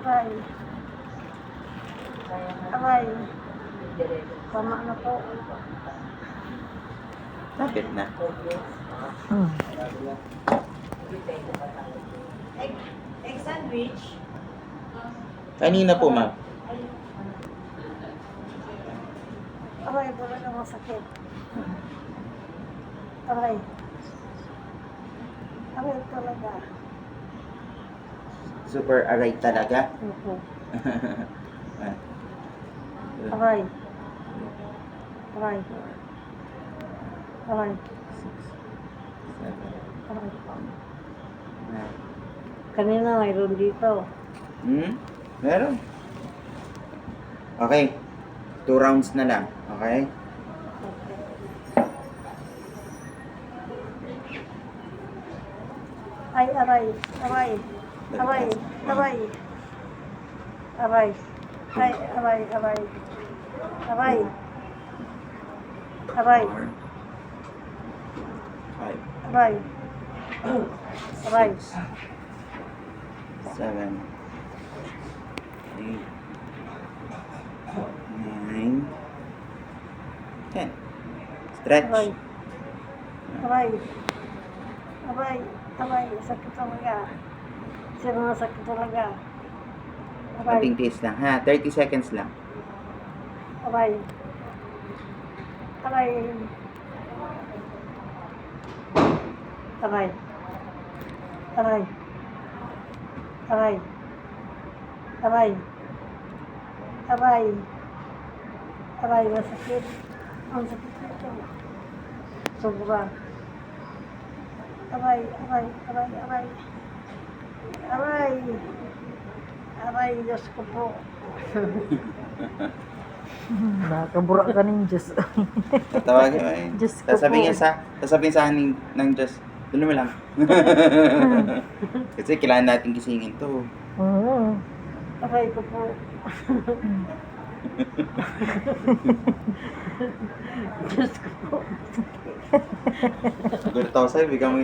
Aray. Aray. Tama na po. Lapit na. Egg sandwich. Kanina po, ma'am. Aray, wala na masakit. Aray. Aray talaga. Super aray talaga. Opo. Ah, Aray. Aray. Aray. 7, Aray. 9. Kanina mayroon dito. Meron. Okay. 2 rounds na lang. Okay? Ay, aray. Aray. Aray. Aray. Aray. Ay, aray. Aray. Aray. Aray. 5, Aray. Aray. 7, 8, 9, 10. Stretch. Aray. Aray. Aray. Aray. Sakit talaga. Sino na sakit talaga? Aray. Konting taste lang ha. 30 seconds lang. Aray. Aray. Aray. Aray. Aray. Aray. Aray. Aray, masakit. Ang sakit nito. Sobra. Aray, aray, aray, aray. Aray. Aray, Diyos ko po. Nakabura ka ng Diyos. Tatawagin mo eh. Diyos ko Sasabihin po. sasabihin sa akin ng Diyos, tuloy mo lang. Kasi kailangan natin gisingin to. Oo. Aray ko po. Diyos ko po. Siguro ako sa'yo, bigyan mo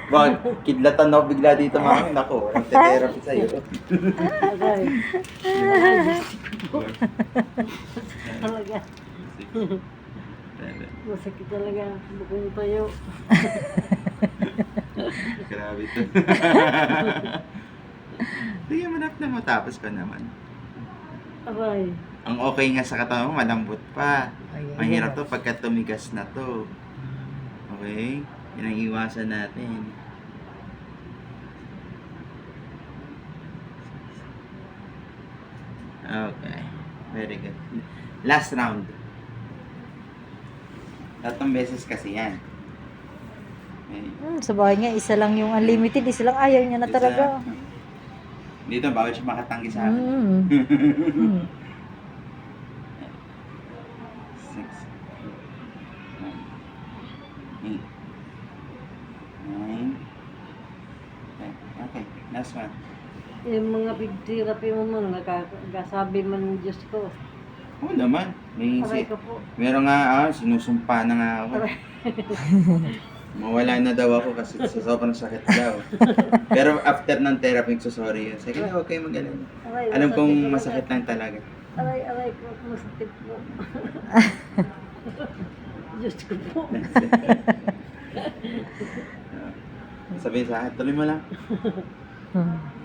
baka kidlatan ako bigla dito mami. Nako, walang therapy sa'yo. Aray. Diyos ko po. Talaga. Masakit talaga. Bukong tayo. Grabe to. Bigyan mo na matapos ka naman. Aray. Ang okay nga sa katawan mo, malambot pa. Ayan. Mahirap to pagka tumigas na to. Okay? Yan ang iwasan natin. Okay. Very good. Last round. Tatlong beses kasi yan. Okay. Sa bahay nga, isa lang yung unlimited, isa lang ayaw niya na Isa. talaga. Dito, bawal siya makatanggi sa akin. Mm. 6, 8, 9, 10. Okay, last one. Yung mga big therapy mo man, nagkasabi man ng Diyos ko. Oo naman. May Aray ko po. meron nga, sinusumpa na nga ako. Aray. Mawala na daw ako kasi sa sobrang sakit daw. Pero after ng therapy, sorry yun. Sige, okay, magaling. Aray, Alam kong talaga. masakit lang talaga. Aray, aray ko, masakit po. Diyos ko po. Sabihin sa akin, tuloy mo lang.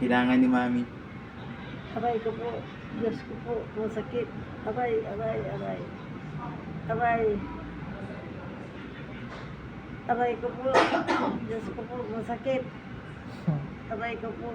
Kailangan ni mami. Aray ko po. Diyos ko po, masakit. Aray, aray, aray. Aray. Aray ko po. Diyos ko po, masakit. Aray ko po.